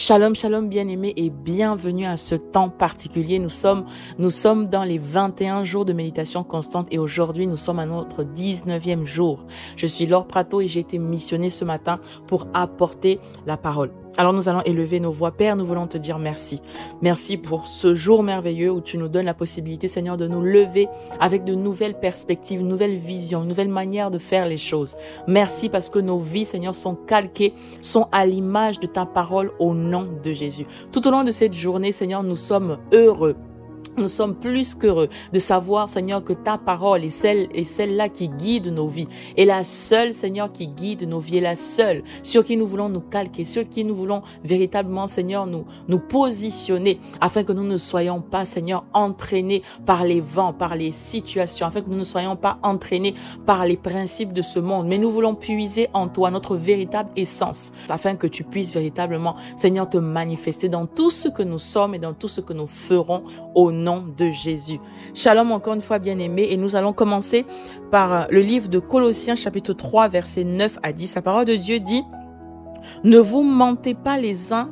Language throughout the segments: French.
Shalom, shalom bien-aimés et bienvenue à ce temps particulier. Nous sommes dans les 21 jours de méditation constante et aujourd'hui nous sommes à notre 19e jour. Je suis Laure Prato et j'ai été missionnée ce matin pour apporter la parole. Alors nous allons élever nos voix. Père, nous voulons te dire merci. Merci pour ce jour merveilleux où tu nous donnes la possibilité, Seigneur, de nous lever avec de nouvelles perspectives, une nouvelle vision, une nouvelle manière de faire les choses. Merci parce que nos vies, Seigneur, sont calquées, sont à l'image de ta parole au nom de Jésus. Tout au long de cette journée, Seigneur, nous sommes heureux. Nous sommes plus qu'heureux de savoir, Seigneur, que ta parole est celle-là qui guide nos vies. Et la seule, Seigneur, qui guide nos vies, est la seule sur qui nous voulons nous calquer, sur qui nous voulons véritablement, Seigneur, nous positionner afin que nous ne soyons pas, Seigneur, entraînés par les vents, par les situations, afin que nous ne soyons pas entraînés par les principes de ce monde. Mais nous voulons puiser en toi notre véritable essence afin que tu puisses véritablement, Seigneur, te manifester dans tout ce que nous sommes et dans tout ce que nous ferons au nom de Jésus. Shalom encore une fois bien-aimés et nous allons commencer par le livre de Colossiens chapitre 3 versets 9 à 10. La parole de Dieu dit: ne vous mentez pas les uns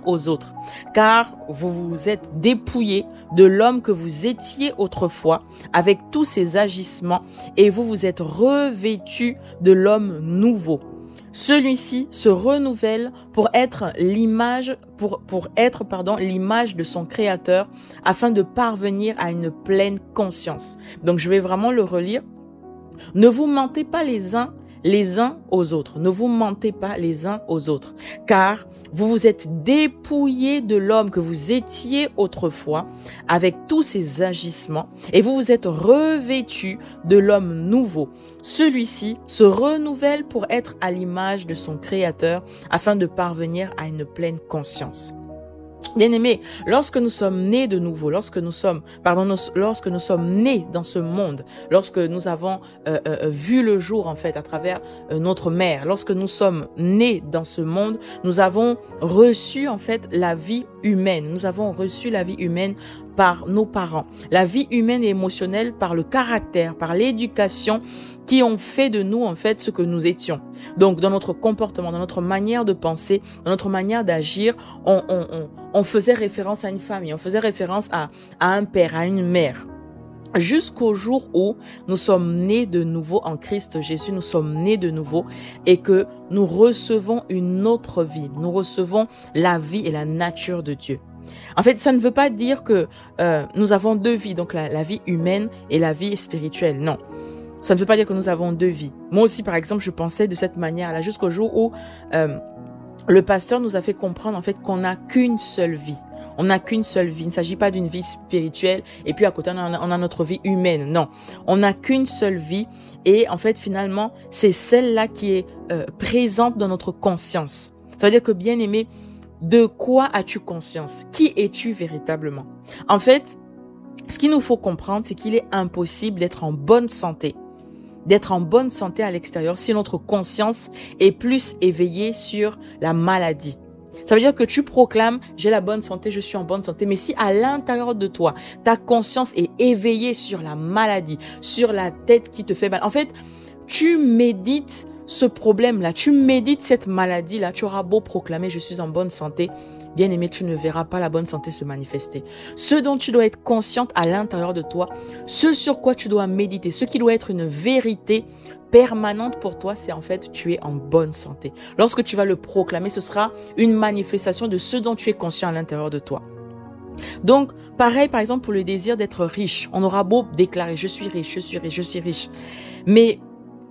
aux autres, car vous vous êtes dépouillés de l'homme que vous étiez autrefois avec tous ses agissements et vous vous êtes revêtus de l'homme nouveau. Celui-ci se renouvelle pour être l'image de son créateur afin de parvenir à une pleine conscience. Donc je vais vraiment le relire. Ne vous mentez pas les uns aux autres. Ne vous mentez pas les uns aux autres, car vous vous êtes dépouillés de l'homme que vous étiez autrefois avec tous ses agissements et vous vous êtes revêtus de l'homme nouveau. Celui-ci se renouvelle pour être à l'image de son créateur afin de parvenir à une pleine conscience. Bien-aimés, lorsque nous sommes nés de nouveau, lorsque nous sommes nés dans ce monde, lorsque nous avons vu le jour en fait à travers notre mère, lorsque nous sommes nés dans ce monde, nous avons reçu en fait la vie humaine. Nous avons reçu la vie humaine par nos parents, la vie humaine et émotionnelle par le caractère, par l'éducation qui ont fait de nous en fait ce que nous étions. Donc dans notre comportement, dans notre manière de penser, dans notre manière d'agir, on faisait référence à une famille, on faisait référence à un père, à une mère. Jusqu'au jour où nous sommes nés de nouveau en Christ Jésus, nous sommes nés de nouveau et que nous recevons une autre vie, nous recevons la vie et la nature de Dieu. En fait, ça ne veut pas dire que nous avons deux vies, donc la vie humaine et la vie spirituelle, non. Ça ne veut pas dire que nous avons deux vies. Moi aussi, par exemple, je pensais de cette manière-là jusqu'au jour où le pasteur nous a fait comprendre en fait qu'on n'a qu'une seule vie. On n'a qu'une seule vie. Il ne s'agit pas d'une vie spirituelle et puis à côté on a notre vie humaine. Non, on n'a qu'une seule vie et en fait finalement c'est celle-là qui est présente dans notre conscience. Ça veut dire que bien aimé, de quoi as-tu conscience? Qui es-tu véritablement? En fait, ce qu'il nous faut comprendre, c'est qu'il est impossible d'être en bonne santé. D'être en bonne santé à l'extérieur si notre conscience est plus éveillée sur la maladie. Ça veut dire que tu proclames, j'ai la bonne santé, je suis en bonne santé. Mais si à l'intérieur de toi, ta conscience est éveillée sur la maladie, sur la tête qui te fait mal, en fait, tu médites ce problème-là, tu médites cette maladie-là, tu auras beau proclamer, je suis en bonne santé. Bien aimé, tu ne verras pas la bonne santé se manifester. Ce dont tu dois être consciente à l'intérieur de toi, ce sur quoi tu dois méditer, ce qui doit être une vérité permanente pour toi, c'est en fait tu es en bonne santé. Lorsque tu vas le proclamer, ce sera une manifestation de ce dont tu es conscient à l'intérieur de toi. Donc, pareil par exemple pour le désir d'être riche. On aura beau déclarer je suis riche, je suis riche, je suis riche. Mais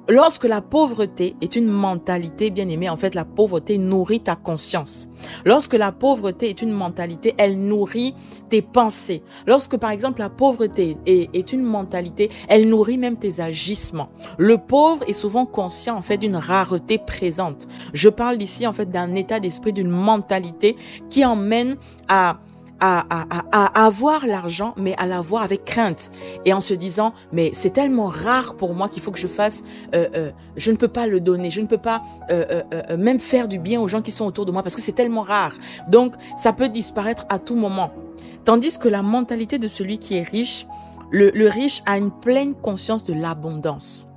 lorsque la pauvreté est une mentalité, bien aimée, en fait, la pauvreté nourrit ta conscience. Lorsque la pauvreté est une mentalité, elle nourrit tes pensées. Lorsque, par exemple, la pauvreté est une mentalité, elle nourrit même tes agissements. Le pauvre est souvent conscient, en fait, d'une rareté présente. Je parle ici, en fait, d'un état d'esprit, d'une mentalité qui emmène à avoir l'argent, mais à l'avoir avec crainte. Et en se disant, mais c'est tellement rare pour moi qu'il faut que je fasse, je ne peux pas le donner, je ne peux pas même faire du bien aux gens qui sont autour de moi parce que c'est tellement rare. Donc, ça peut disparaître à tout moment. Tandis que la mentalité de celui qui est riche, le riche a une pleine conscience de l'abondance.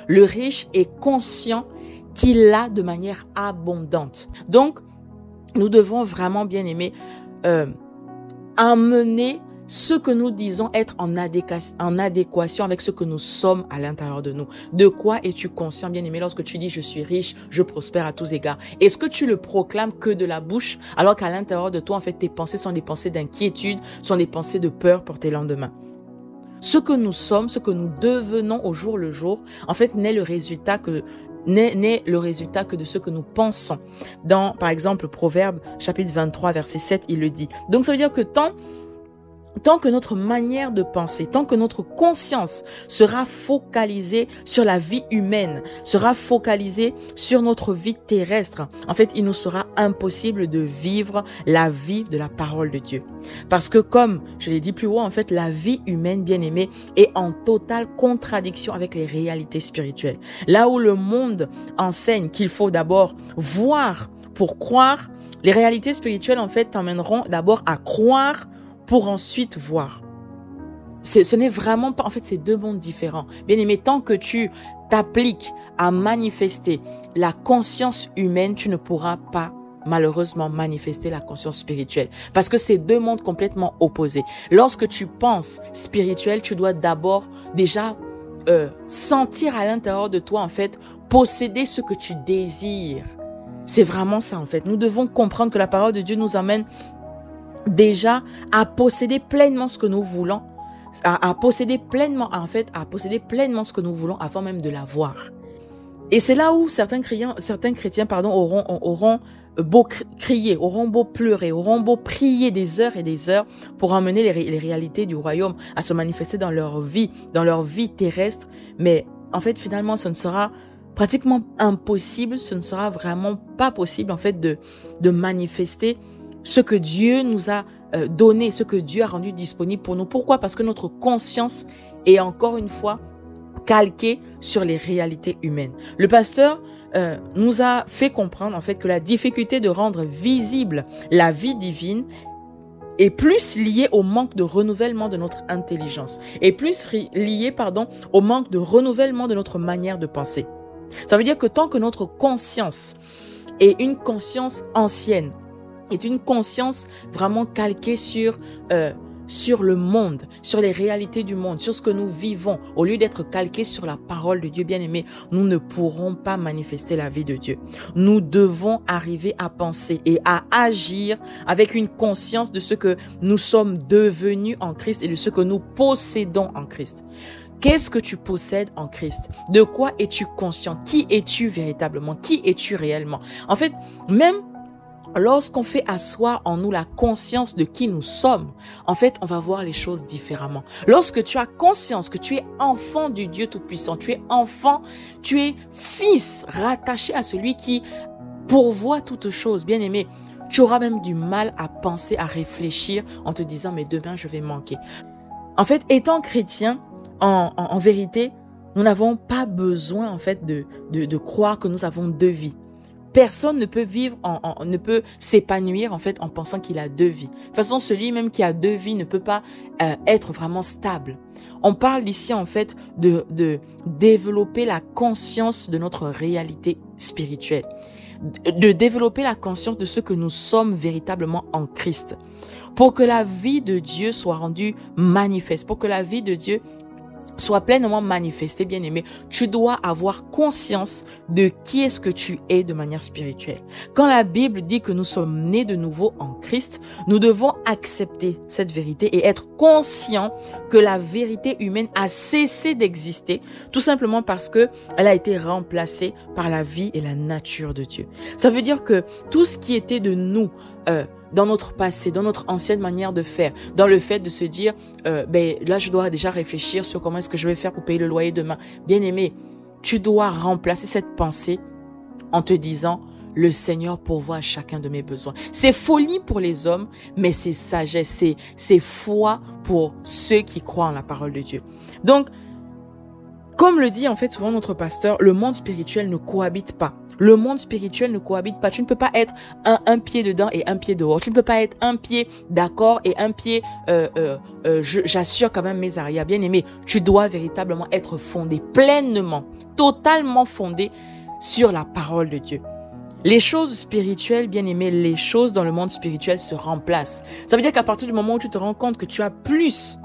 Le riche est conscient qu'il l'a de manière abondante. Donc, nous devons vraiment, bien aimé, amener ce que nous disons être en adéquation avec ce que nous sommes à l'intérieur de nous. De quoi es-tu conscient, bien-aimé, lorsque tu dis « je suis riche, je prospère à tous égards ». Est-ce que tu le proclames que de la bouche, alors qu'à l'intérieur de toi, en fait, tes pensées sont des pensées d'inquiétude, sont des pensées de peur pour tes lendemains? Ce que nous sommes, ce que nous devenons au jour le jour, en fait, n'est le résultat que de ce que nous pensons. Dans, par exemple, Proverbe, chapitre 23, verset 7, il le dit. Donc, ça veut dire que tant que notre manière de penser, tant que notre conscience sera focalisée sur la vie humaine, sera focalisée sur notre vie terrestre, en fait, il nous sera impossible de vivre la vie de la parole de Dieu. Parce que comme je l'ai dit plus haut, en fait, la vie humaine, bien aimée, est en totale contradiction avec les réalités spirituelles. Là où le monde enseigne qu'il faut d'abord voir pour croire, les réalités spirituelles, en fait, t'emmèneront d'abord à croire pour ensuite voir. Ce n'est vraiment pas, en fait, c'est deux mondes différents. Bien aimé, tant que tu t'appliques à manifester la conscience humaine, tu ne pourras pas malheureusement manifester la conscience spirituelle. Parce que c'est deux mondes complètement opposés. Lorsque tu penses spirituel, tu dois d'abord déjà sentir à l'intérieur de toi, en fait, posséder ce que tu désires. C'est vraiment ça, en fait. Nous devons comprendre que la parole de Dieu nous amène déjà à posséder pleinement ce que nous voulons, à posséder pleinement ce que nous voulons avant même de l'avoir. Et c'est là où certains chrétiens, auront beau crier, auront beau pleurer, auront beau prier des heures et des heures pour emmener les réalités du royaume à se manifester dans leur vie terrestre. Mais en fait, finalement, ce ne sera pratiquement impossible, ce ne sera vraiment pas possible, en fait, de manifester ce que Dieu nous a donné, ce que Dieu a rendu disponible pour nous. Pourquoi? Parce que notre conscience est encore une fois calquée sur les réalités humaines. Le pasteur nous a fait comprendre en fait que la difficulté de rendre visible la vie divine est plus liée au manque de renouvellement de notre intelligence, est plus liée, au manque de renouvellement de notre manière de penser. Ça veut dire que tant que notre conscience est une conscience ancienne, est une conscience vraiment calquée sur le monde, sur les réalités du monde, sur ce que nous vivons, au lieu d'être calquée sur la parole de Dieu, bien-aimé, nous ne pourrons pas manifester la vie de Dieu. Nous devons arriver à penser et à agir avec une conscience de ce que nous sommes devenus en Christ et de ce que nous possédons en Christ. Qu'est-ce que tu possèdes en Christ? De quoi es-tu conscient? Qui es-tu véritablement? Qui es-tu réellement? En fait, même lorsqu'on fait asseoir en nous la conscience de qui nous sommes, en fait, on va voir les choses différemment. Lorsque tu as conscience que tu es enfant du Dieu Tout-Puissant, tu es enfant, tu es fils rattaché à celui qui pourvoit toutes choses, bien aimé, tu auras même du mal à penser, à réfléchir en te disant « mais demain, je vais manquer ». En fait, étant chrétien, en vérité, nous n'avons pas besoin en fait de croire que nous avons deux vies. Personne ne peut ne peut s'épanouir en fait en pensant qu'il a deux vies. De toute façon, celui même qui a deux vies ne peut pas être vraiment stable. On parle ici en fait de développer la conscience de notre réalité spirituelle, de développer la conscience de ce que nous sommes véritablement en Christ, pour que la vie de Dieu soit rendue manifeste, pour que la vie de Dieu soit pleinement manifesté, bien-aimé, tu dois avoir conscience de qui est-ce que tu es de manière spirituelle. Quand la Bible dit que nous sommes nés de nouveau en Christ, nous devons accepter cette vérité et être conscients que la vérité humaine a cessé d'exister, tout simplement parce que elle a été remplacée par la vie et la nature de Dieu. Ça veut dire que tout ce qui était de nous, dans notre passé, dans notre ancienne manière de faire, dans le fait de se dire, là, je dois déjà réfléchir sur comment est-ce que je vais faire pour payer le loyer demain. Bien-aimé, tu dois remplacer cette pensée en te disant, le Seigneur pourvoit à chacun de mes besoins. C'est folie pour les hommes, mais c'est sagesse, c'est foi pour ceux qui croient en la parole de Dieu. Donc, comme le dit en fait souvent notre pasteur, le monde spirituel ne cohabite pas. Le monde spirituel ne cohabite pas. Tu ne peux pas être un pied dedans et un pied dehors. Tu ne peux pas être un pied d'accord et un pied j'assure quand même mes arrières. Bien aimé, tu dois véritablement être fondé pleinement, totalement fondé sur la parole de Dieu. Les choses spirituelles, bien aimé, les choses dans le monde spirituel se remplacent. Ça veut dire qu'à partir du moment où tu te rends compte que tu as plus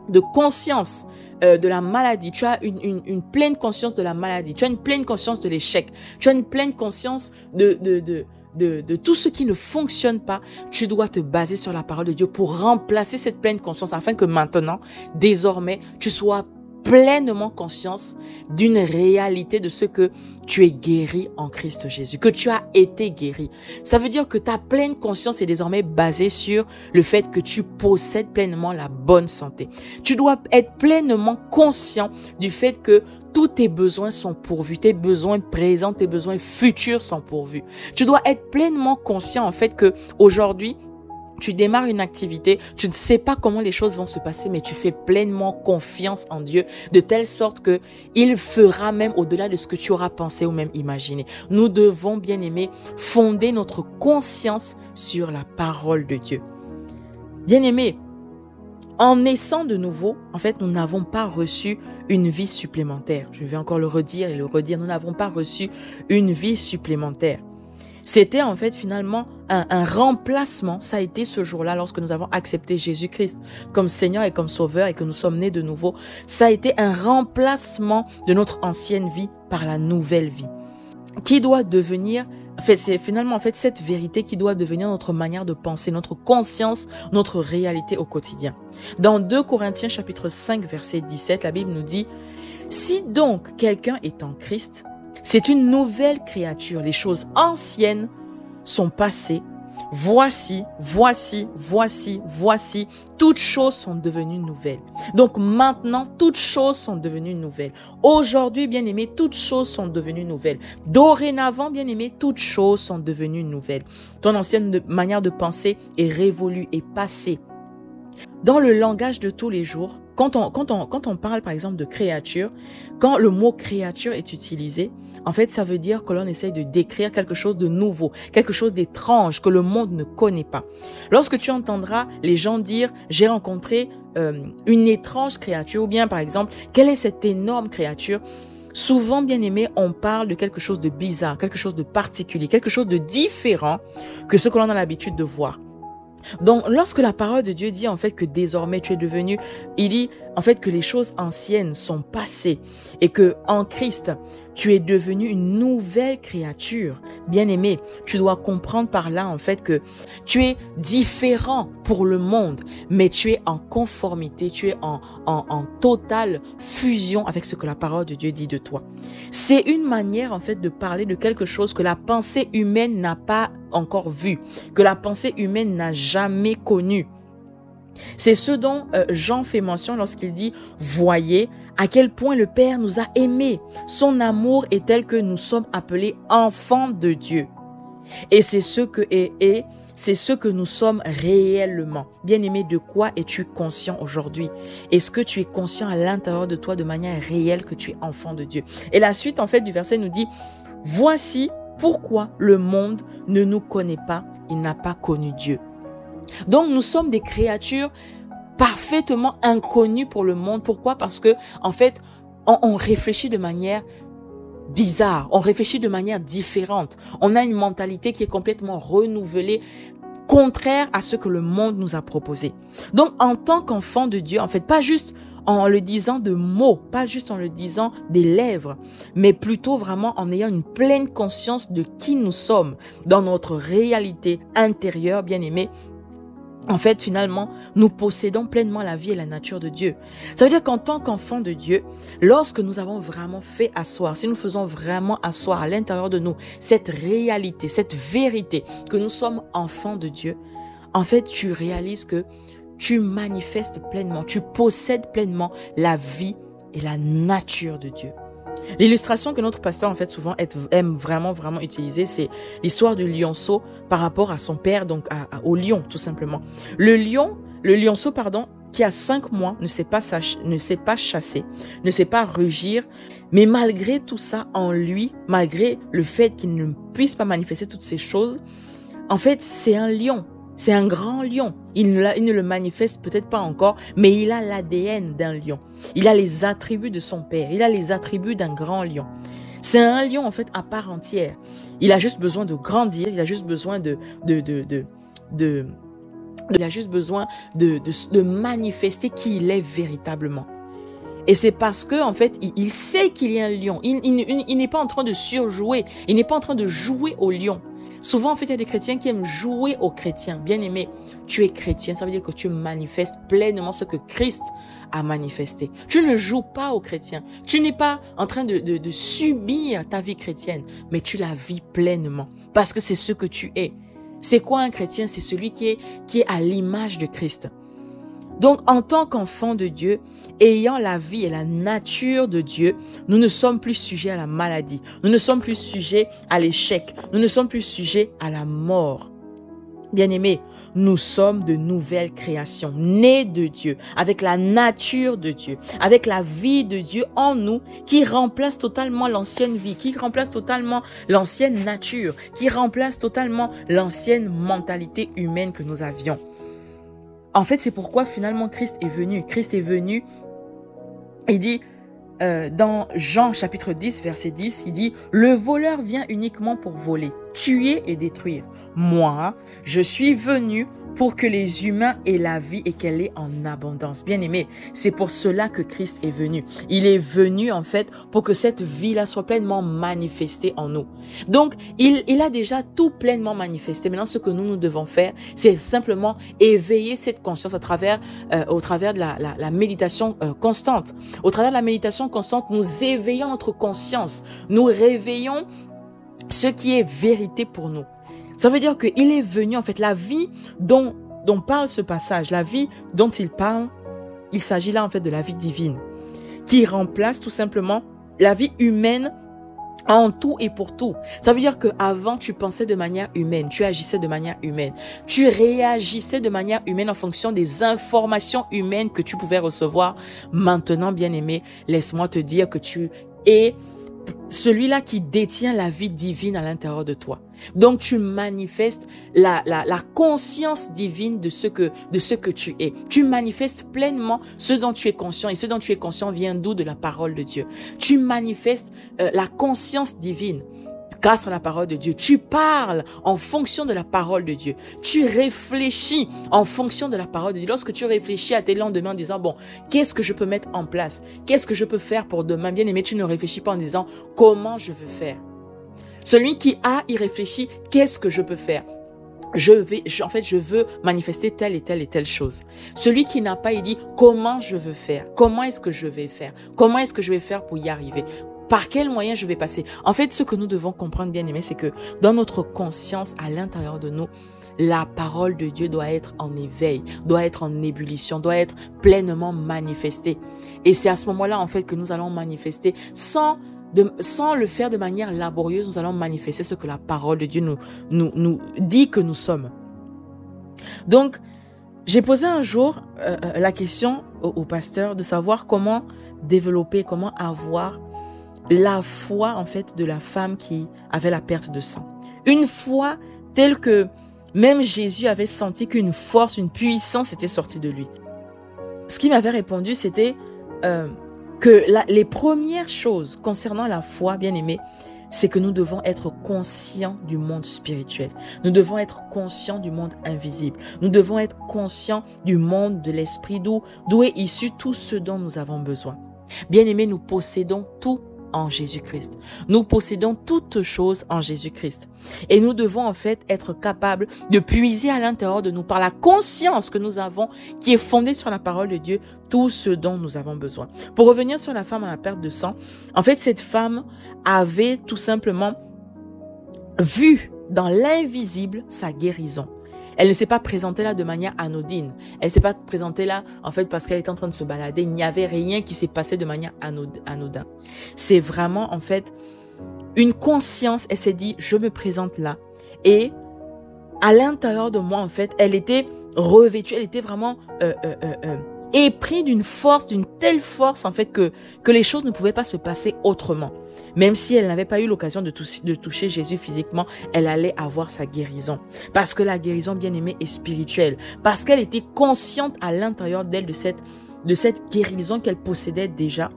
de conscience de la maladie, tu as une pleine conscience de la maladie, tu as une pleine conscience de l'échec, tu as une pleine conscience de tout ce qui ne fonctionne pas, tu dois te baser sur la parole de Dieu pour remplacer cette pleine conscience afin que maintenant, désormais, tu sois pleinement conscience d'une réalité de ce que tu es guéri en Christ Jésus, que tu as été guéri. Ça veut dire que ta pleine conscience est désormais basée sur le fait que tu possèdes pleinement la bonne santé. Tu dois être pleinement conscient du fait que tous tes besoins sont pourvus, tes besoins présents, tes besoins futurs sont pourvus. Tu dois être pleinement conscient en fait que aujourd'hui, tu démarres une activité, tu ne sais pas comment les choses vont se passer, mais tu fais pleinement confiance en Dieu, de telle sorte que il fera même au-delà de ce que tu auras pensé ou même imaginé. Nous devons, bien aimés, fonder notre conscience sur la parole de Dieu. Bien aimés, en naissant de nouveau, en fait, nous n'avons pas reçu une vie supplémentaire. Je vais encore le redire et le redire, nous n'avons pas reçu une vie supplémentaire. C'était en fait finalement un remplacement. Ça a été ce jour-là lorsque nous avons accepté Jésus-Christ comme Seigneur et comme Sauveur et que nous sommes nés de nouveau. Ça a été un remplacement de notre ancienne vie par la nouvelle vie qui doit devenir, en fait, c'est finalement en fait cette vérité qui doit devenir notre manière de penser, notre conscience, notre réalité au quotidien. Dans 2 Corinthiens chapitre 5 verset 17, la Bible nous dit « Si donc quelqu'un est en Christ, c'est une nouvelle créature. Les choses anciennes sont passées. Voici, toutes choses sont devenues nouvelles. » Donc maintenant, toutes choses sont devenues nouvelles. Aujourd'hui, bien aimé, toutes choses sont devenues nouvelles. Dorénavant, bien aimé, toutes choses sont devenues nouvelles. Ton ancienne manière de penser est révolue, est passée. Dans le langage de tous les jours, quand on parle par exemple de créature, quand le mot créature est utilisé, en fait, ça veut dire que l'on essaye de décrire quelque chose de nouveau, quelque chose d'étrange que le monde ne connaît pas. Lorsque tu entendras les gens dire « j'ai rencontré une étrange créature » ou bien par exemple « quelle est cette énorme créature ?» Souvent, bien aimé, on parle de quelque chose de bizarre, quelque chose de particulier, quelque chose de différent que ce que l'on a l'habitude de voir. Donc, lorsque la parole de Dieu dit en fait que désormais tu es devenu, il dit en fait que les choses anciennes sont passées et que en Christ, tu es devenu une nouvelle créature. Bien-aimé, tu dois comprendre par là en fait que tu es différent pour le monde, mais tu es en conformité, tu es en totale fusion avec ce que la parole de Dieu dit de toi. C'est une manière en fait de parler de quelque chose que la pensée humaine n'a pas encore vu, que la pensée humaine n'a jamais connu. C'est ce dont Jean fait mention lorsqu'il dit « Voyez à quel point le Père nous a aimés. Son amour est tel que nous sommes appelés enfants de Dieu. » Et c'est ce que nous sommes réellement. Bien-aimé, de quoi es-tu conscient aujourd'hui? Est-ce que tu es conscient à l'intérieur de toi de manière réelle que tu es enfant de Dieu? Et la suite en fait du verset nous dit « Voici pourquoi le monde ne nous connaît pas, il n'a pas connu Dieu. » Donc nous sommes des créatures parfaitement inconnues pour le monde. Pourquoi? Parce que en fait, on réfléchit de manière bizarre, on réfléchit de manière différente. On a une mentalité qui est complètement renouvelée, contraire à ce que le monde nous a proposé. Donc en tant qu'enfant de Dieu, en fait, pas juste en le disant de mots, pas juste en le disant des lèvres, mais plutôt vraiment en ayant une pleine conscience de qui nous sommes dans notre réalité intérieure, bien aimée. En fait, finalement, nous possédons pleinement la vie et la nature de Dieu. Ça veut dire qu'en tant qu'enfant de Dieu, lorsque nous avons vraiment fait asseoir, si nous faisons vraiment asseoir à l'intérieur de nous cette réalité, cette vérité que nous sommes enfants de Dieu, en fait, tu réalises que tu manifestes pleinement, tu possèdes pleinement la vie et la nature de Dieu. L'illustration que notre pasteur en fait souvent aime vraiment utiliser, c'est l'histoire du lionceau par rapport à son père, donc au lion tout simplement. Le lionceau qui a 5 mois ne sait pas chasser, ne sait pas rugir, mais malgré tout ça en lui, malgré le fait qu'il ne puisse pas manifester toutes ces choses, en fait c'est un lion. C'est un grand lion. Il ne le manifeste peut-être pas encore, mais il a l'ADN d'un lion. Il a les attributs de son père. Il a les attributs d'un grand lion. C'est un lion, en fait, à part entière. Il a juste besoin de grandir, il a juste besoin il a juste besoin de manifester qui il est véritablement. Et c'est parce que, en fait, il sait qu'il y a un lion. Il n'est pas en train de surjouer. Il n'est pas en train de jouer au lion. Souvent, en fait, il y a des chrétiens qui aiment jouer aux chrétiens. Bien aimé, tu es chrétien, ça veut dire que tu manifestes pleinement ce que Christ a manifesté. Tu ne joues pas aux chrétiens. Tu n'es pas en train de subir ta vie chrétienne, mais tu la vis pleinement. Parce que c'est ce que tu es. C'est quoi un chrétien? C'est celui qui est à l'image de Christ. Donc, en tant qu'enfant de Dieu, ayant la vie et la nature de Dieu, nous ne sommes plus sujets à la maladie. Nous ne sommes plus sujets à l'échec. Nous ne sommes plus sujets à la mort. Bien-aimés, nous sommes de nouvelles créations, nées de Dieu, avec la nature de Dieu, avec la vie de Dieu en nous, qui remplace totalement l'ancienne vie, qui remplace totalement l'ancienne nature, qui remplace totalement l'ancienne mentalité humaine que nous avions. En fait, c'est pourquoi finalement Christ est venu. Christ est venu, il dit dans Jean chapitre 10, verset 10, il dit « Le voleur vient uniquement pour voler, tuer et détruire. Moi, je suis venu pour que les humains aient la vie et qu'elle est en abondance. » Bien aimé, c'est pour cela que Christ est venu. Il est venu en fait pour que cette vie-là soit pleinement manifestée en nous. Donc, il a déjà tout pleinement manifesté. Maintenant, ce que nous devons faire, c'est simplement éveiller cette conscience au travers de la méditation constante. Au travers de la méditation constante, nous éveillons notre conscience. Nous réveillons ce qui est vérité pour nous. Ça veut dire qu'il est venu, en fait, la vie dont parle ce passage, la vie dont il parle, il s'agit là, en fait, de la vie divine, qui remplace tout simplement la vie humaine en tout et pour tout. Ça veut dire qu'avant, tu pensais de manière humaine, tu agissais de manière humaine, tu réagissais de manière humaine en fonction des informations humaines que tu pouvais recevoir. Maintenant, bien-aimé, laisse-moi te dire que tu es celui-là qui détient la vie divine à l'intérieur de toi. Donc, tu manifestes la conscience divine de ce que tu es. Tu manifestes pleinement ce dont tu es conscient. Et ce dont tu es conscient vient d'où? De la parole de Dieu. Tu manifestes la conscience divine grâce à la parole de Dieu. Tu parles en fonction de la parole de Dieu. Tu réfléchis en fonction de la parole de Dieu. Lorsque tu réfléchis à tes lendemains en disant, bon, qu'est-ce que je peux mettre en place? Qu'est-ce que je peux faire pour demain? Bien aimé, tu ne réfléchis pas en disant, comment je veux faire? Celui qui a, il réfléchit, qu'est-ce que je peux faire? Je veux manifester telle et telle et telle chose. Celui qui n'a pas, il dit, comment je veux faire? Comment est-ce que je vais faire? Comment est-ce que je vais faire pour y arriver? Par quels moyens je vais passer? En fait, ce que nous devons comprendre, bien aimé, c'est que dans notre conscience, à l'intérieur de nous, la parole de Dieu doit être en éveil, doit être en ébullition, doit être pleinement manifestée. Et c'est à ce moment-là, en fait, que nous allons manifester sans le faire de manière laborieuse. Nous allons manifester ce que la parole de Dieu nous dit que nous sommes. Donc, j'ai posé un jour la question au pasteur de savoir comment développer, comment avoir la foi, en fait, de la femme qui avait la perte de sang. Une foi telle que même Jésus avait senti qu'une force, une puissance était sortie de lui. Ce qu'il m'avait répondu, c'était que les premières choses concernant la foi, bien aimé, c'est que nous devons être conscients du monde spirituel. Nous devons être conscients du monde invisible. Nous devons être conscients du monde de l'esprit d'où est issu tout ce dont nous avons besoin. Bien aimé, nous possédons tout en Jésus-Christ. Nous possédons toutes choses en Jésus-Christ. Et nous devons en fait être capables de puiser à l'intérieur de nous, par la conscience que nous avons, qui est fondée sur la parole de Dieu, tout ce dont nous avons besoin. Pour revenir sur la femme à la perte de sang, en fait, cette femme avait tout simplement vu dans l'invisible sa guérison. Elle ne s'est pas présentée là de manière anodine. Elle ne s'est pas présentée là, en fait, parce qu'elle était en train de se balader. Il n'y avait rien qui s'est passé de manière anodine. C'est vraiment, en fait, une conscience. Elle s'est dit, je me présente là. Et à l'intérieur de moi, en fait, elle était revêtue. Elle était vraiment éprise d'une force, d'une telle force, en fait, que les choses ne pouvaient pas se passer autrement. Même si elle n'avait pas eu l'occasion de toucher Jésus physiquement, elle allait avoir sa guérison. Parce que la guérison, bien aimée, est spirituelle. Parce qu'elle était consciente à l'intérieur d'elle de cette guérison qu'elle possédait déjà.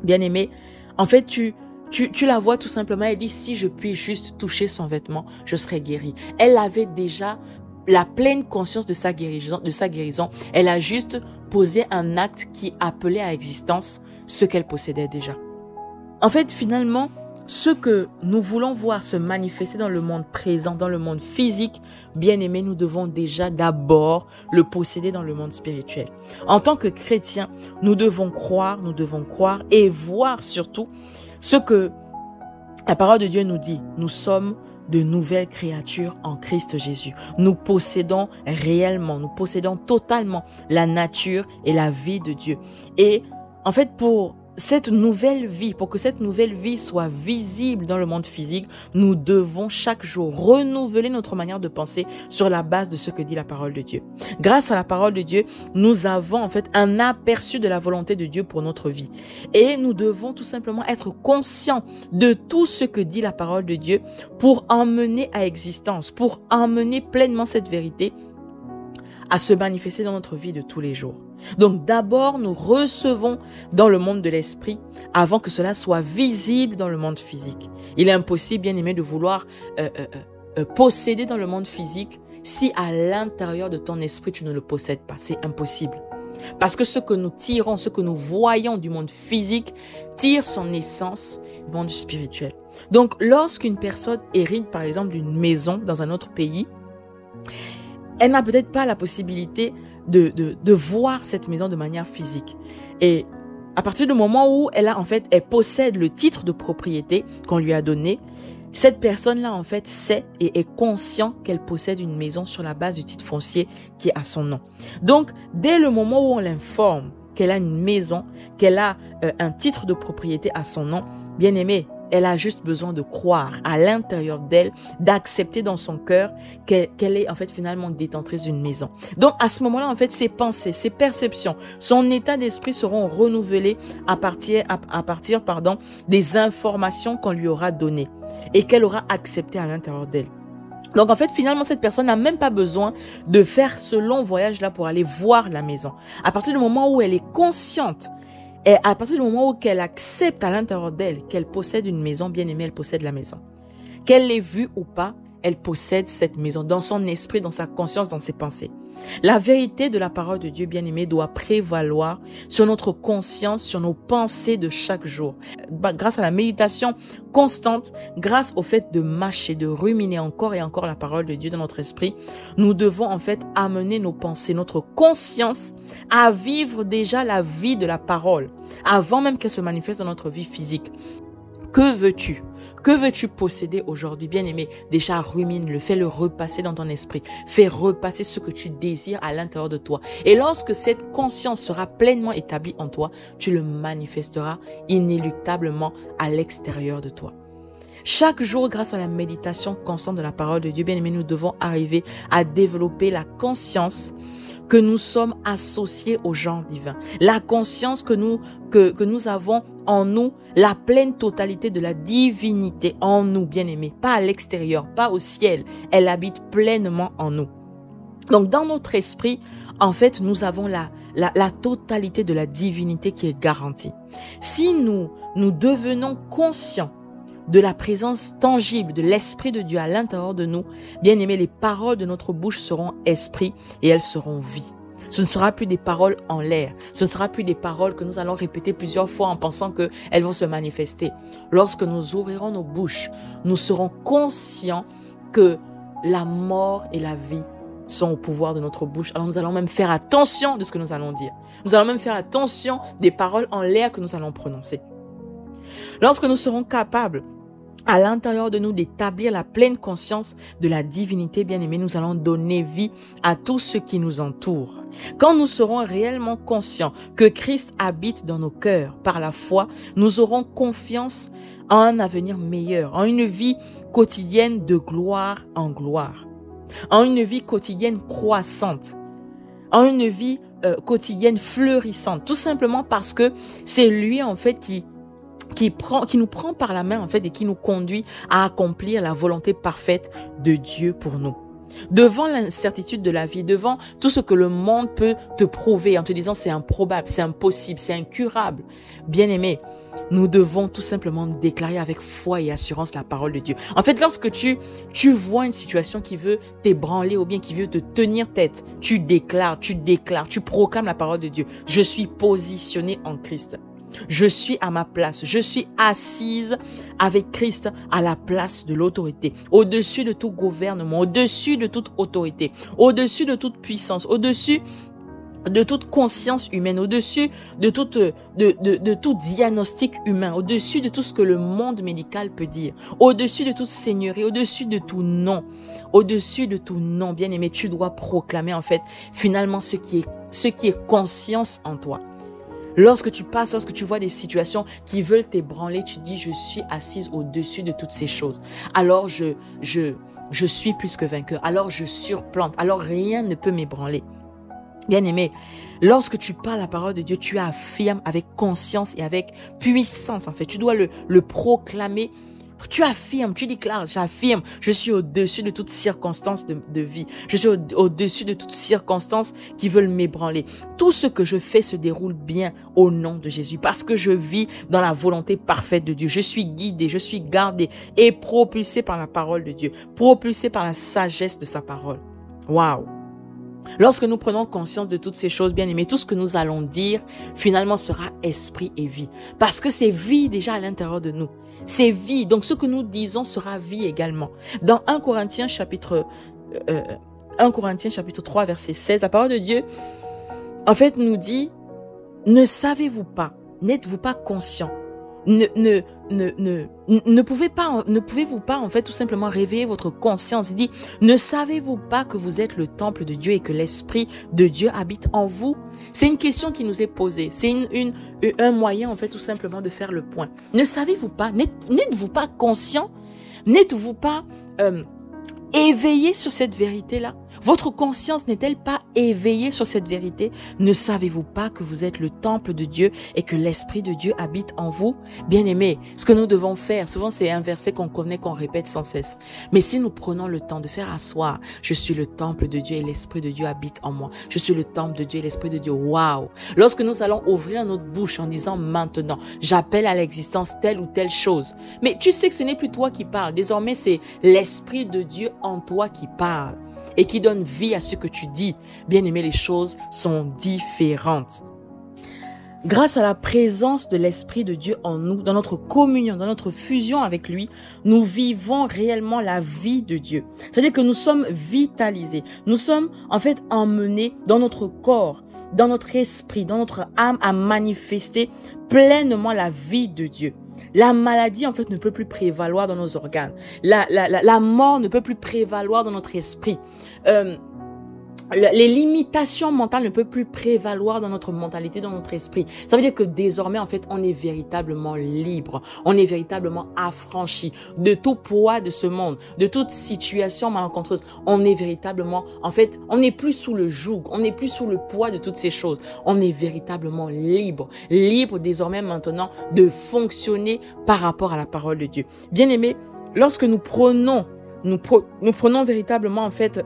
Bien aimée, en fait, Tu la vois tout simplement, elle dit, si je puis juste toucher son vêtement, je serai guérie. Elle avait déjà la pleine conscience de sa guérison. Elle a juste posé un acte qui appelait à existence ce qu'elle possédait déjà. En fait, finalement, ce que nous voulons voir se manifester dans le monde présent, dans le monde physique, bien aimé, nous devons déjà d'abord le posséder dans le monde spirituel. En tant que chrétiens, nous devons croire et voir surtout ce que la parole de Dieu nous dit. Nous sommes de nouvelles créatures en Christ Jésus. Nous possédons réellement, nous possédons totalement la nature et la vie de Dieu. Et en fait, pour que cette nouvelle vie soit visible dans le monde physique, nous devons chaque jour renouveler notre manière de penser sur la base de ce que dit la parole de Dieu. Grâce à la parole de Dieu, nous avons en fait un aperçu de la volonté de Dieu pour notre vie. Et nous devons tout simplement être conscients de tout ce que dit la parole de Dieu pour emmener à existence, pour emmener pleinement cette vérité à se manifester dans notre vie de tous les jours. Donc d'abord, nous recevons dans le monde de l'esprit avant que cela soit visible dans le monde physique. Il est impossible, bien aimé, de vouloir posséder dans le monde physique si à l'intérieur de ton esprit, tu ne le possèdes pas. C'est impossible. Parce que ce que nous tirons, ce que nous voyons du monde physique, tire son essence du monde spirituel. Donc lorsqu'une personne hérite par exemple d'une maison dans un autre pays, elle n'a peut-être pas la possibilité de voir cette maison de manière physique. Et à partir du moment où elle possède le titre de propriété qu'on lui a donné, cette personne-là, en fait, sait et est conscient qu'elle possède une maison sur la base du titre foncier qui est à son nom. Donc, dès le moment où on l'informe qu'elle a une maison, qu'elle a un titre de propriété à son nom, bien aimé, elle a juste besoin de croire à l'intérieur d'elle, d'accepter dans son cœur qu'elle est en fait finalement détentrice d'une maison. Donc à ce moment-là, en fait, ses pensées, ses perceptions, son état d'esprit seront renouvelés à partir des informations qu'on lui aura données et qu'elle aura acceptées à l'intérieur d'elle. Donc en fait, finalement, cette personne n'a même pas besoin de faire ce long voyage-là pour aller voir la maison. À partir du moment où elle est consciente, et à partir du moment où elle accepte à l'intérieur d'elle qu'elle possède une maison, bien aimée, elle possède la maison. Qu'elle l'ait vue ou pas, elle possède cette maison dans son esprit, dans sa conscience, dans ses pensées. La vérité de la parole de Dieu, bien aimé, doit prévaloir sur notre conscience, sur nos pensées de chaque jour. Grâce à la méditation constante, grâce au fait de mâcher, de ruminer encore et encore la parole de Dieu dans notre esprit, nous devons en fait amener nos pensées, notre conscience à vivre déjà la vie de la parole, avant même qu'elle se manifeste dans notre vie physique. Que veux-tu? Que veux-tu posséder aujourd'hui, bien-aimé? Déjà, rumine-le, fais-le repasser dans ton esprit. Fais repasser ce que tu désires à l'intérieur de toi. Et lorsque cette conscience sera pleinement établie en toi, tu le manifesteras inéluctablement à l'extérieur de toi. Chaque jour, grâce à la méditation constante de la parole de Dieu, bien-aimé, nous devons arriver à développer la conscience que nous sommes associés au genre divin. La conscience que nous avons en nous, la pleine totalité de la divinité en nous, bien-aimés. Pas à l'extérieur, pas au ciel. Elle habite pleinement en nous. Donc, dans notre esprit, en fait, nous avons la totalité de la divinité qui est garantie. Si nous devenons conscients de la présence tangible de l'Esprit de Dieu à l'intérieur de nous, bien aimés, les paroles de notre bouche seront esprit et elles seront vie. Ce ne sera plus des paroles en l'air. Ce ne sera plus des paroles que nous allons répéter plusieurs fois en pensant qu'elles vont se manifester. Lorsque nous ouvrirons nos bouches, nous serons conscients que la mort et la vie sont au pouvoir de notre bouche. Alors nous allons même faire attention de ce que nous allons dire. Nous allons même faire attention des paroles en l'air que nous allons prononcer. Lorsque nous serons capables à l'intérieur de nous d'établir la pleine conscience de la divinité, bien-aimée, nous allons donner vie à tout ce qui nous entoure. Quand nous serons réellement conscients que Christ habite dans nos cœurs par la foi, nous aurons confiance en un avenir meilleur, en une vie quotidienne de gloire en gloire, en une vie quotidienne croissante, en une vie quotidienne fleurissante, tout simplement parce que c'est lui en fait qui nous prend par la main en fait et qui nous conduit à accomplir la volonté parfaite de Dieu pour nous. Devant l'incertitude de la vie, devant tout ce que le monde peut te prouver en te disant c'est improbable, c'est impossible, c'est incurable. Bien-aimé, nous devons tout simplement déclarer avec foi et assurance la parole de Dieu. En fait, lorsque tu vois une situation qui veut t'ébranler ou bien qui veut te tenir tête, tu déclares, tu proclames la parole de Dieu. Je suis positionné en Christ. Je suis à ma place. Je suis assise avec Christ à la place de l'autorité. Au-dessus de tout gouvernement, au-dessus de toute autorité, au-dessus de toute puissance, au-dessus de toute conscience humaine, au-dessus de tout diagnostic humain, au-dessus de tout ce que le monde médical peut dire, au-dessus de toute seigneurie, au-dessus de tout nom, bien-aimé, tu dois proclamer en fait finalement ce qui est conscience en toi. Lorsque tu vois des situations qui veulent t'ébranler, tu dis, je suis assise au-dessus de toutes ces choses. Alors je suis plus que vainqueur. Alors je surplante. Alors rien ne peut m'ébranler. Bien-aimé, lorsque tu parles la parole de Dieu, tu affirmes avec conscience et avec puissance. En fait, tu dois le proclamer. Tu affirmes, tu déclares, j'affirme, je suis au-dessus de toutes circonstances de vie. Je suis au-dessus de toutes circonstances qui veulent m'ébranler. Tout ce que je fais se déroule bien au nom de Jésus parce que je vis dans la volonté parfaite de Dieu. Je suis guidé, je suis gardé et propulsé par la parole de Dieu, propulsé par la sagesse de sa parole. Waouh! Lorsque nous prenons conscience de toutes ces choses, bien aimés, tout ce que nous allons dire, finalement, sera esprit et vie. Parce que c'est vie déjà à l'intérieur de nous. C'est vie. Donc, ce que nous disons sera vie également. Dans 1 Corinthiens chapitre 3, verset 16, la parole de Dieu, en fait, nous dit, ne savez-vous pas, n'êtes-vous pas conscient? Ne pouvez-vous pas en fait tout simplement réveiller votre conscience? Il dit, ne savez-vous pas que vous êtes le temple de Dieu et que l'Esprit de Dieu habite en vous? C'est une question qui nous est posée. C'est un moyen en fait tout simplement de faire le point. Ne savez-vous pas? N'êtes-vous pas conscient? N'êtes-vous pas éveillé sur cette vérité-là? Votre conscience n'est-elle pas éveillée sur cette vérité? Ne savez-vous pas que vous êtes le temple de Dieu et que l'Esprit de Dieu habite en vous? Bien-aimés, ce que nous devons faire, souvent c'est un verset qu'on connaît, qu'on répète sans cesse. Mais si nous prenons le temps de faire asseoir, je suis le temple de Dieu et l'Esprit de Dieu habite en moi. Je suis le temple de Dieu et l'Esprit de Dieu. Waouh! Lorsque nous allons ouvrir notre bouche en disant maintenant, j'appelle à l'existence telle ou telle chose. Mais tu sais que ce n'est plus toi qui parles. Désormais, c'est l'Esprit de Dieu en toi qui parle et qui donne vie à ce que tu dis. Bien-aimé, les choses sont différentes. Grâce à la présence de l'Esprit de Dieu en nous, dans notre communion, dans notre fusion avec lui, nous vivons réellement la vie de Dieu. C'est-à-dire que nous sommes vitalisés. Nous sommes en fait emmenés dans notre corps, dans notre esprit, dans notre âme à manifester pleinement la vie de Dieu. La maladie, en fait, ne peut plus prévaloir dans nos organes. La mort ne peut plus prévaloir dans notre esprit. Les limitations mentales ne peuvent plus prévaloir dans notre mentalité, dans notre esprit. Ça veut dire que désormais, en fait, on est véritablement libre. On est véritablement affranchi de tout poids de ce monde, de toute situation malencontreuse. On est véritablement, en fait, on n'est plus sous le joug, on n'est plus sous le poids de toutes ces choses. On est véritablement libre. Libre désormais maintenant de fonctionner par rapport à la parole de Dieu. Bien-aimés, lorsque nous prenons véritablement en fait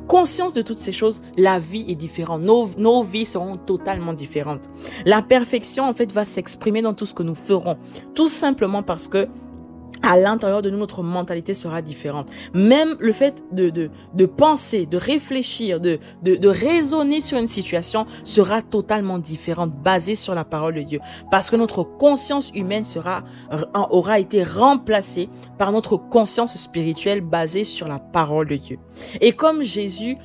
conscience de toutes ces choses, la vie est différente. Nos vies seront totalement différentes. La perfection en fait va s'exprimer dans tout ce que nous ferons, tout simplement parce que à l'intérieur de nous, notre mentalité sera différente. Même le fait de penser, de réfléchir, de raisonner sur une situation sera totalement différente, basée sur la parole de Dieu. Parce que notre conscience humaine aura été remplacée par notre conscience spirituelle basée sur la parole de Dieu. Et comme Jésus,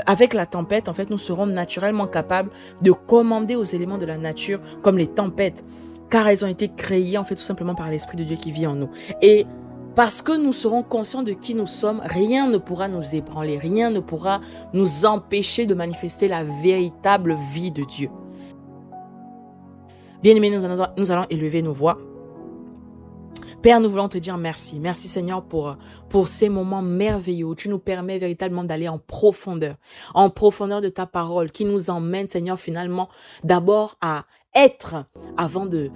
avec la tempête, en fait, nous serons naturellement capables de commander aux éléments de la nature, comme les tempêtes, car elles ont été créées en fait tout simplement par l'Esprit de Dieu qui vit en nous. Et parce que nous serons conscients de qui nous sommes, rien ne pourra nous ébranler, rien ne pourra nous empêcher de manifester la véritable vie de Dieu. Bien-aimés, nous allons élever nos voix. Père, nous voulons te dire merci. Merci Seigneur pour ces moments merveilleux où tu nous permets véritablement d'aller en profondeur de ta parole qui nous emmène Seigneur finalement d'abord à être avant de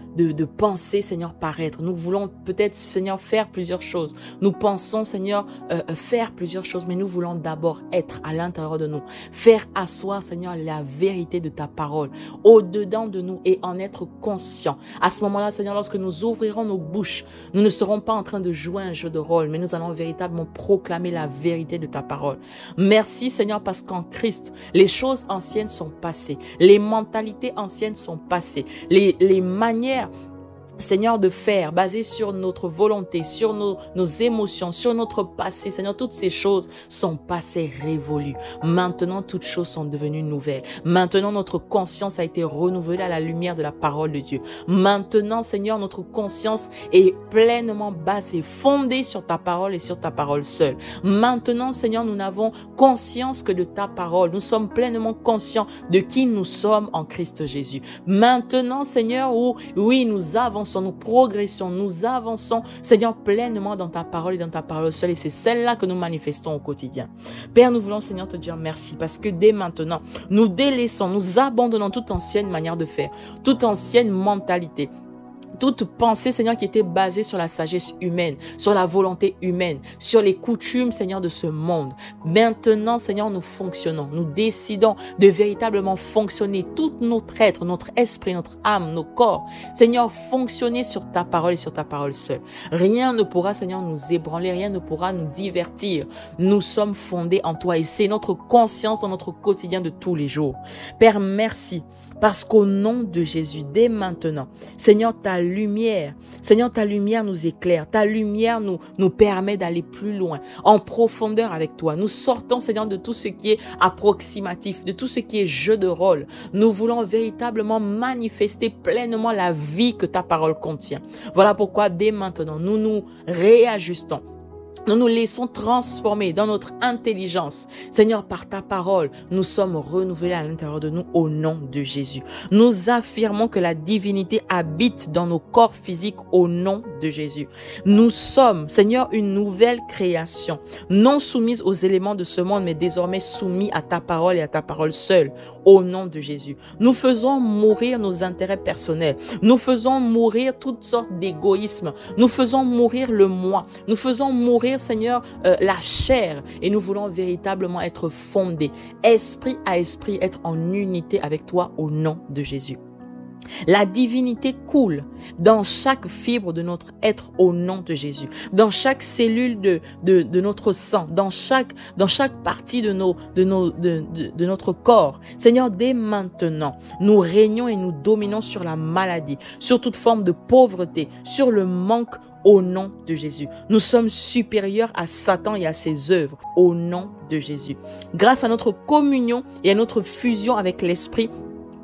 penser, Seigneur, paraître. Nous voulons peut-être, Seigneur, faire plusieurs choses. Nous pensons, Seigneur, faire plusieurs choses, mais nous voulons d'abord être à l'intérieur de nous. Faire asseoir, Seigneur, la vérité de ta parole au-dedans de nous et en être conscient. À ce moment-là, Seigneur, lorsque nous ouvrirons nos bouches, nous ne serons pas en train de jouer un jeu de rôle, mais nous allons véritablement proclamer la vérité de ta parole. Merci, Seigneur, parce qu'en Christ, les choses anciennes sont passées. Les mentalités anciennes sont passées. Les manières, Seigneur, de faire, basées sur notre volonté, sur nos émotions, sur notre passé. Seigneur, toutes ces choses sont passées révolues. Maintenant, toutes choses sont devenues nouvelles. Maintenant, notre conscience a été renouvelée à la lumière de la parole de Dieu. Maintenant, Seigneur, notre conscience est pleinement basée, fondée sur ta parole et sur ta parole seule. Maintenant, Seigneur, nous n'avons conscience que de ta parole. Nous sommes pleinement conscients de qui nous sommes en Christ Jésus. Maintenant, Seigneur, oui, nous avançons, nous progressons, nous avançons, Seigneur, pleinement dans ta parole et dans ta parole seule. Et c'est celle-là que nous manifestons au quotidien. Père, nous voulons, Seigneur, te dire merci parce que dès maintenant, nous délaissons, nous abandonnons toute ancienne manière de faire, toute ancienne mentalité, toute pensée, Seigneur, qui était basée sur la sagesse humaine, sur la volonté humaine, sur les coutumes, Seigneur, de ce monde. Maintenant, Seigneur, nous fonctionnons. Nous décidons de véritablement fonctionner, tout notre être, notre esprit, notre âme, nos corps. Seigneur, fonctionner sur ta parole et sur ta parole seule. Rien ne pourra, Seigneur, nous ébranler, rien ne pourra nous divertir. Nous sommes fondés en toi et c'est notre conscience dans notre quotidien de tous les jours. Père, merci. Parce qu'au nom de Jésus, dès maintenant, Seigneur, ta lumière nous éclaire, ta lumière nous permet d'aller plus loin, en profondeur avec toi. Nous sortons, Seigneur, de tout ce qui est approximatif, de tout ce qui est jeu de rôle. Nous voulons véritablement manifester pleinement la vie que ta parole contient. Voilà pourquoi dès maintenant, nous nous réajustons. Nous nous laissons transformer dans notre intelligence. Seigneur, par ta parole, nous sommes renouvelés à l'intérieur de nous au nom de Jésus. Nous affirmons que la divinité habite dans nos corps physiques au nom de Jésus. Nous sommes, Seigneur, une nouvelle création, non soumise aux éléments de ce monde, mais désormais soumis à ta parole et à ta parole seule, au nom de Jésus. Nous faisons mourir nos intérêts personnels. Nous faisons mourir toutes sortes d'égoïsmes. Nous faisons mourir le moi. Nous faisons mourir, Seigneur, la chair, et nous voulons véritablement être fondés, esprit à esprit, être en unité avec toi au nom de Jésus. La divinité coule dans chaque fibre de notre être au nom de Jésus, dans chaque cellule de notre sang, dans chaque partie de notre corps. Seigneur, dès maintenant, nous régnons et nous dominons sur la maladie, sur toute forme de pauvreté, sur le manque au nom de Jésus. Nous sommes supérieurs à Satan et à ses œuvres au nom de Jésus. Grâce à notre communion et à notre fusion avec l'Esprit,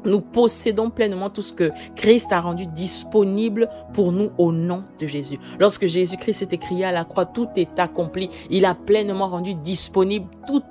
nous possédons pleinement tout ce que Christ a rendu disponible pour nous au nom de Jésus. Lorsque Jésus-Christ s'est écrié à la croix, tout est accompli. Il a pleinement rendu disponible toute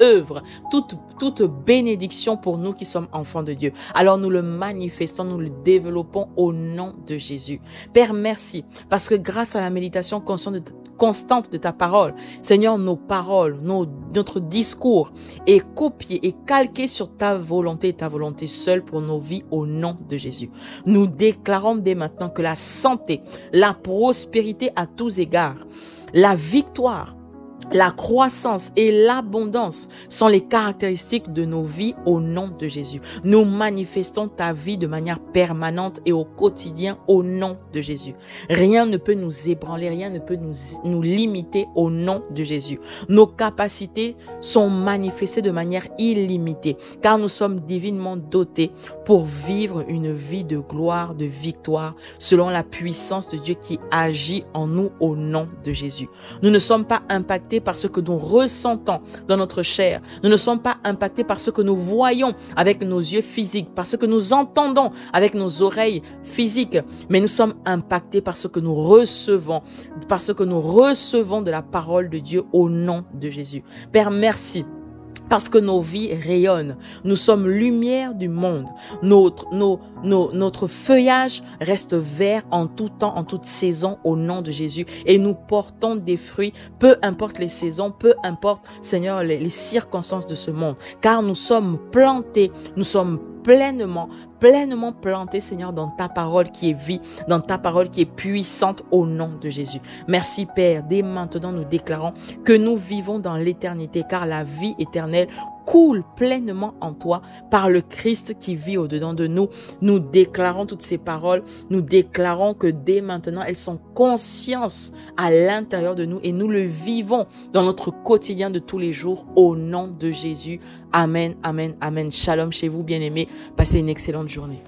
œuvre, toute bénédiction pour nous qui sommes enfants de Dieu. Alors nous le manifestons, nous le développons au nom de Jésus. Père, merci, parce que grâce à la méditation constante de ta parole, Seigneur, nos paroles, notre discours est copié et calqué sur ta volonté et ta volonté seule pour nos vies au nom de Jésus. Nous déclarons dès maintenant que la santé, la prospérité à tous égards, la victoire, la croissance et l'abondance sont les caractéristiques de nos vies au nom de Jésus. Nous manifestons ta vie de manière permanente et au quotidien au nom de Jésus. Rien ne peut nous ébranler, rien ne peut nous limiter au nom de Jésus. Nos capacités sont manifestées de manière illimitée car nous sommes divinement dotés pour vivre une vie de gloire, de victoire selon la puissance de Dieu qui agit en nous au nom de Jésus. Nous ne sommes pas impactés par ce que nous ressentons dans notre chair. Nous ne sommes pas impactés par ce que nous voyons avec nos yeux physiques, par ce que nous entendons avec nos oreilles physiques, mais nous sommes impactés par ce que nous recevons, de la parole de Dieu au nom de Jésus. Père, merci. Parce que nos vies rayonnent. Nous sommes lumière du monde. Notre feuillage reste vert en tout temps, en toute saison, au nom de Jésus. Et nous portons des fruits, peu importe les saisons, peu importe, Seigneur, les circonstances de ce monde. Car nous sommes plantés, nous sommes pleinement, pleinement plantés, Seigneur, dans ta parole qui est vie, dans ta parole qui est puissante au nom de Jésus. Merci, Père. Dès maintenant, nous déclarons que nous vivons dans l'éternité, car la vie éternelle coule pleinement en toi par le Christ qui vit au-dedans de nous. Nous déclarons toutes ces paroles. Nous déclarons que dès maintenant, elles sont conscience à l'intérieur de nous et nous le vivons dans notre quotidien de tous les jours au nom de Jésus. Amen, amen, amen. Shalom chez vous, bien-aimés. Passez une excellente journée.